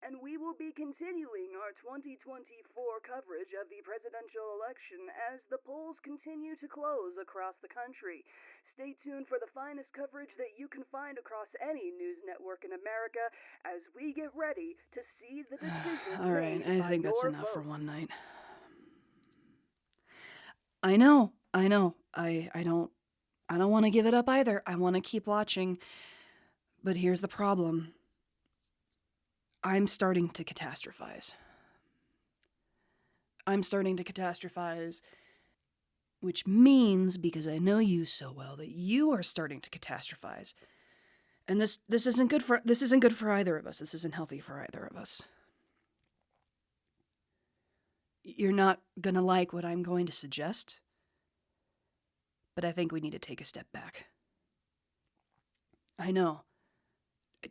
and we will be continuing our 2024 coverage of the presidential election as the polls continue to close across the country. Stay tuned for the finest coverage that you can find across any news network in America as we get ready to see the decisions All right, made I by think that's your enough for votes. one night. I know. I don't want to give it up either. I want to keep watching. But here's the problem. I'm starting to catastrophize. Which means, because I know you so well, that you are starting to catastrophize. And this isn't good for either of us. This isn't healthy for either of us. You're not going to like what I'm going to suggest, but I think we need to take a step back. I know.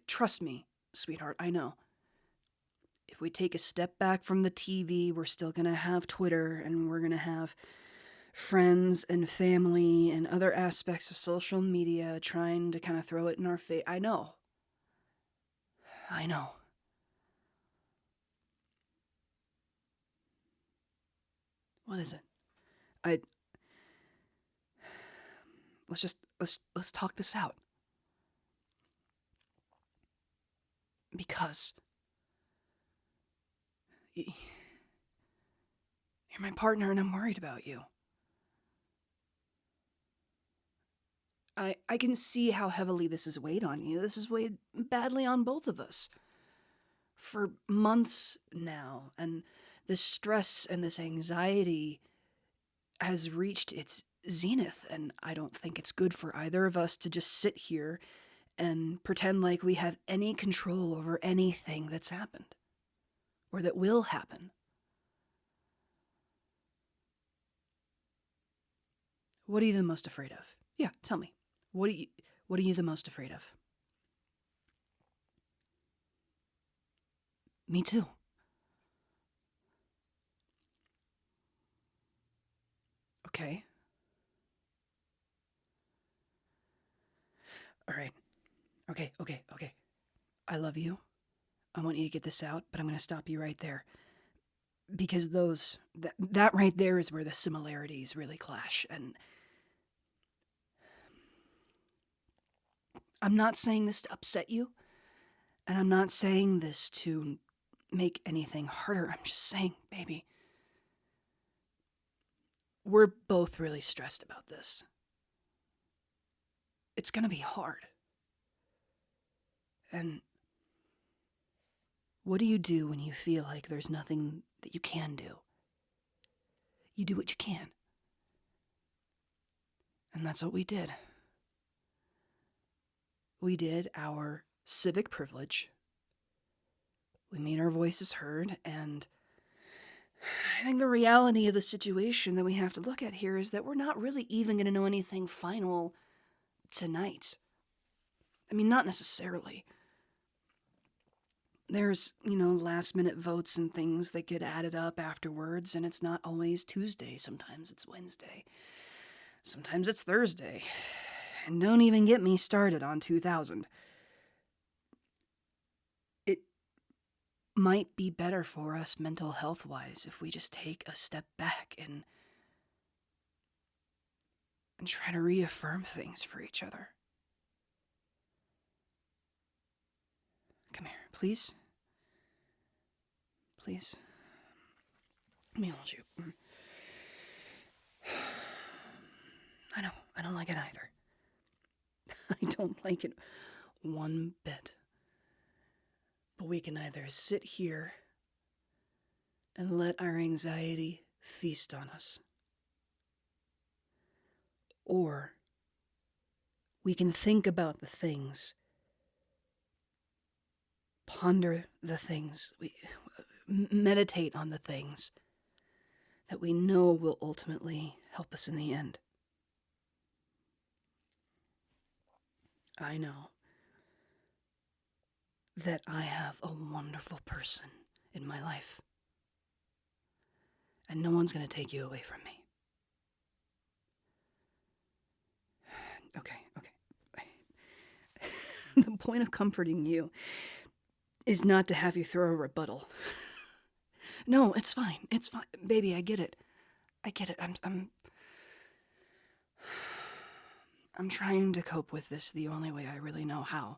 Trust me, sweetheart, I know. If we take a step back from the TV, we're still going to have Twitter, and we're going to have friends and family and other aspects of social media trying to kind of throw it in our face. I know. What is it? Let's talk this out. Because you're my partner and I'm worried about you. I can see how heavily this has weighed on you. This has weighed badly on both of us for months now, and this stress and this anxiety has reached its zenith, and I don't think it's good for either of us to just sit here and pretend like we have any control over anything that's happened or that will happen. What are you the most afraid of? Yeah, tell me. What are you the most afraid of? Me too. Okay. All right. Okay. I love you. I want you to get this out, but I'm going to stop you right there. Because that right there is where the similarities really clash. And I'm not saying this to upset you, and I'm not saying this to make anything harder. I'm just saying, baby, we're both really stressed about this. It's going to be hard. And what do you do when you feel like there's nothing that you can do? You do what you can. And that's what we did. We did our civic privilege. We made our voices heard, and I think the reality of the situation that we have to look at here is that we're not really even going to know anything final tonight. I mean, not necessarily. There's, last minute votes and things that get added up afterwards, and it's not always Tuesday. Sometimes it's Wednesday. Sometimes it's Thursday. And don't even get me started on 2000. It might be better for us mental health-wise if we just take a step back and try to reaffirm things for each other. Come here, please. Please. Let me hold you. I don't like it either. I don't like it one bit. But we can either sit here and let our anxiety feast on us, or we can think about the things, ponder the things, meditate on the things that we know will ultimately help us in the end. I know that I have a wonderful person in my life, and no one's going to take you away from me. Okay. The point of comforting you is not to have you throw a rebuttal. No, it's fine. It's fine. Baby, I get it. I get it. I'm trying to cope with this the only way I really know how.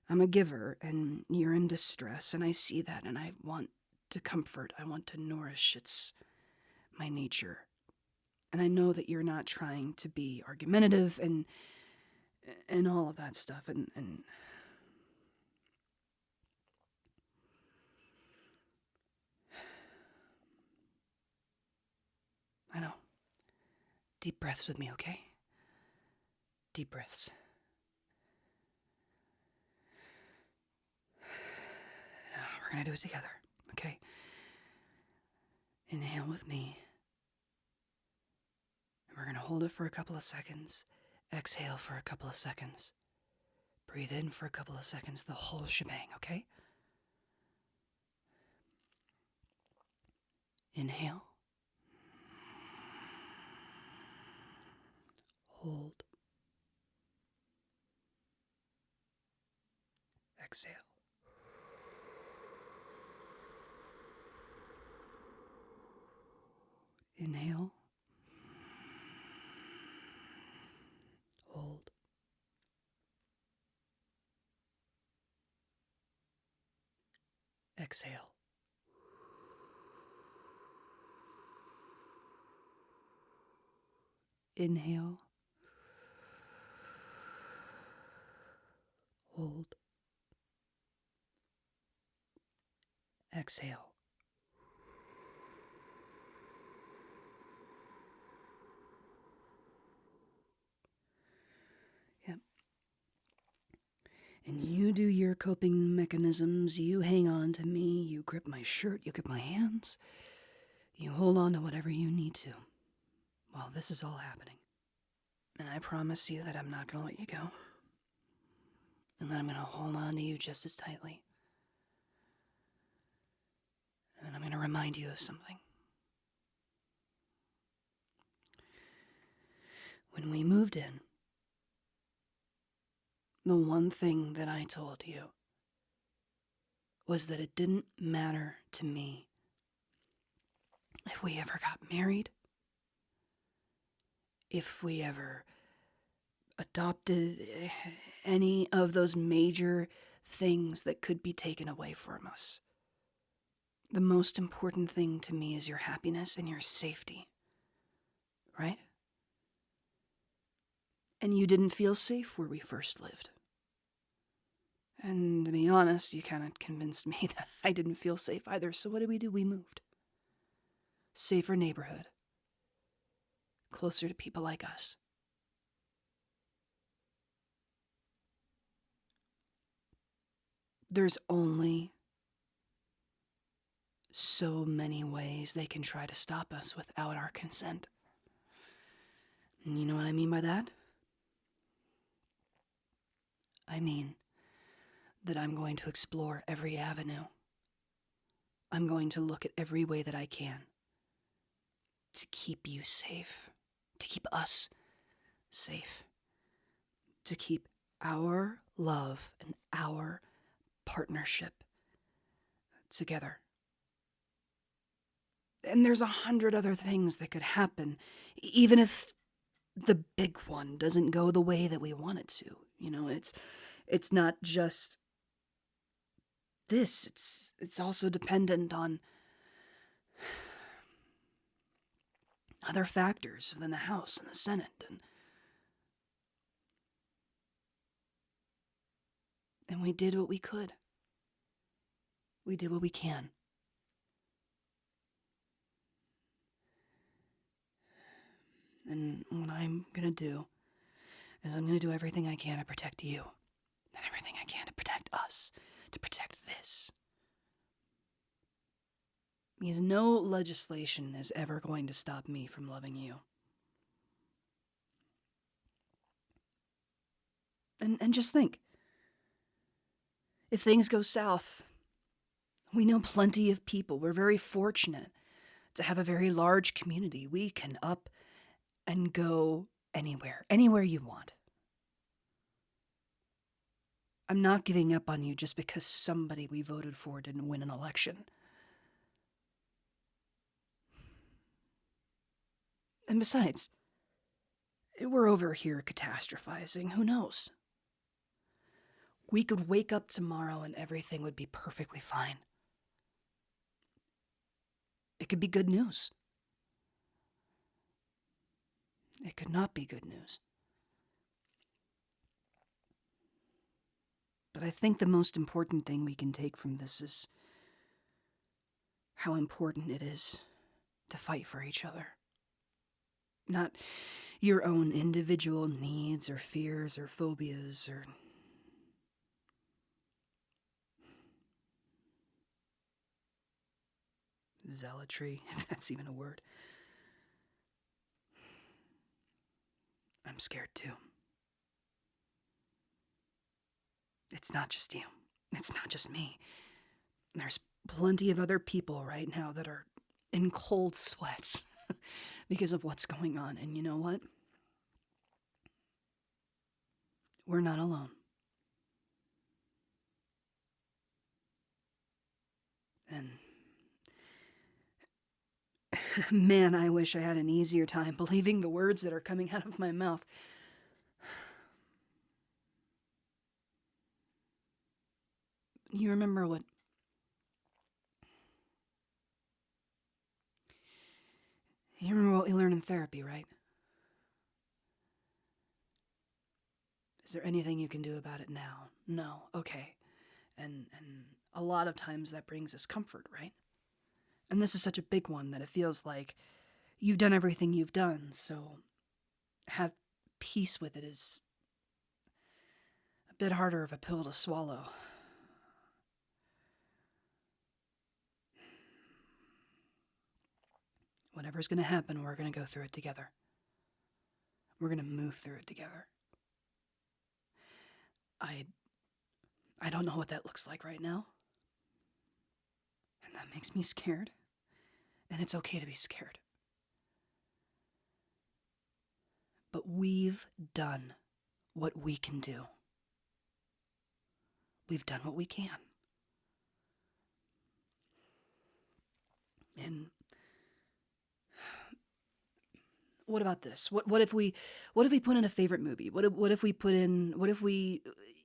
I'm a giver, and you're in distress, and I see that, and I want to comfort. I want to nourish. It's my nature. And I know that you're not trying to be argumentative and all of that stuff, and I know. Deep breaths with me, okay? Deep breaths. We're gonna do it together, okay? Inhale with me. And we're gonna hold it for a couple of seconds. Exhale for a couple of seconds. Breathe in for a couple of seconds, the whole shebang, okay? Inhale. Hold. Exhale. Inhale. Hold. Exhale. Inhale. Hold. Exhale. Yep. And you do your coping mechanisms. You hang on to me. You grip my shirt. You grip my hands. You hold on to whatever you need to while this is all happening. And I promise you that I'm not going to let you go. And that I'm going to hold on to you just as tightly. And I'm going to remind you of something. When we moved in, the one thing that I told you was that it didn't matter to me if we ever got married, if we ever adopted any of those major things that could be taken away from us. The most important thing to me is your happiness and your safety, right? And you didn't feel safe where we first lived. And to be honest, you kind of convinced me that I didn't feel safe either. So what did we do? We moved. Safer neighborhood. Closer to people like us. There's only so many ways they can try to stop us without our consent. And you know what I mean by that? I mean that I'm going to explore every avenue. I'm going to look at every way that I can to keep you safe, to keep us safe, to keep our love and our partnership together. And there's 100 other things that could happen, even if the big one doesn't go the way that we want it to. You know, it's not just this, it's also dependent on other factors within the House and the Senate, and we did what we could. We did what we can. And what I'm gonna do is I'm gonna do everything I can to protect you, and everything I can to protect us, to protect this. Because no legislation is ever going to stop me from loving you. And just think, if things go south, we know plenty of people. We're very fortunate to have a very large community. We can up and go anywhere you want. I'm not giving up on you just because somebody we voted for didn't win an election. And besides, we're over here catastrophizing. Who knows? We could wake up tomorrow and everything would be perfectly fine. It could be good news. It could not be good news. But I think the most important thing we can take from this is how important it is to fight for each other. Not your own individual needs or fears or phobias or zealotry, if that's even a word. I'm scared too. It's not just you. It's not just me. There's plenty of other people right now that are in cold sweats because of what's going on. And you know what? We're not alone. And man, I wish I had an easier time believing the words that are coming out of my mouth. You remember what we learn in therapy, right? Is there anything you can do about it now? No. Okay. And a lot of times that brings us comfort, right? And this is such a big one that it feels like you've done everything you've done, so have peace with it is a bit harder of a pill to swallow. Whatever's going to happen, we're going to go through it together. We're going to move through it together. I don't know what that looks like right now. And that makes me scared. And it's okay to be scared. But we've done what we can do. We've done what we can. And what about this? What if we put in a favorite movie? What if we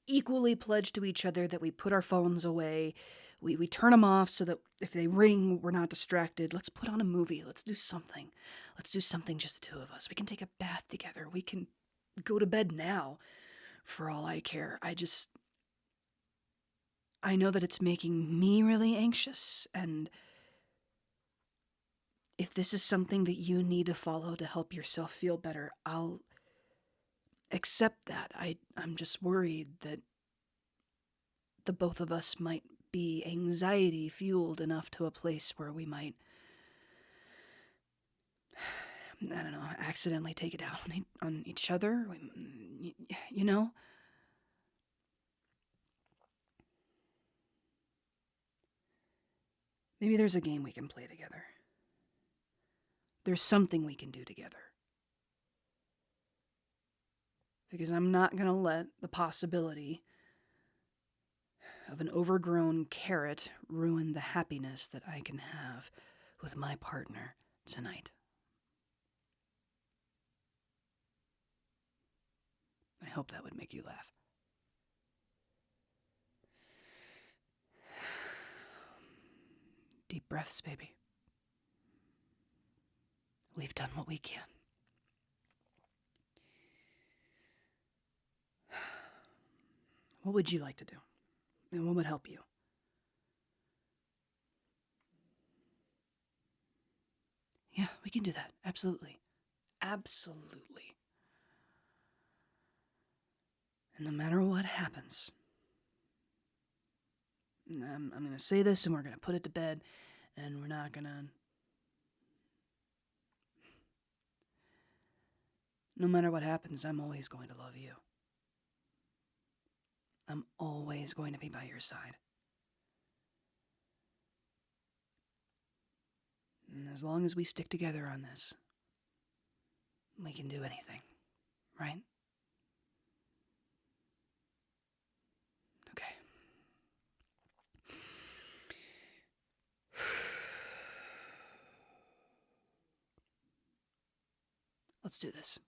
equally pledge to each other that we put our phones away, we turn them off so that if they ring, we're not distracted. Let's put on a movie. Let's do something. Let's do something just the two of us. We can take a bath together. We can go to bed now, for all I care. I know that it's making me really anxious, and if this is something that you need to follow to help yourself feel better, I'll accept that. I'm just worried that the both of us might be anxiety fueled enough to a place where we might, I don't know, accidentally take it out on each other. You know? Maybe there's a game we can play together. There's something we can do together. Because I'm not going to let the possibility of an overgrown carrot ruin the happiness that I can have with my partner tonight. I hope that would make you laugh. Deep breaths, baby. We've done what we can. What would you like to do? And what would help you? Yeah, we can do that. Absolutely. Absolutely. And no matter what happens, I'm going to say this and we're going to put it to bed and we're not going to... No matter what happens, I'm always going to love you. I'm always going to be by your side. And as long as we stick together on this, we can do anything, right? Let's do this.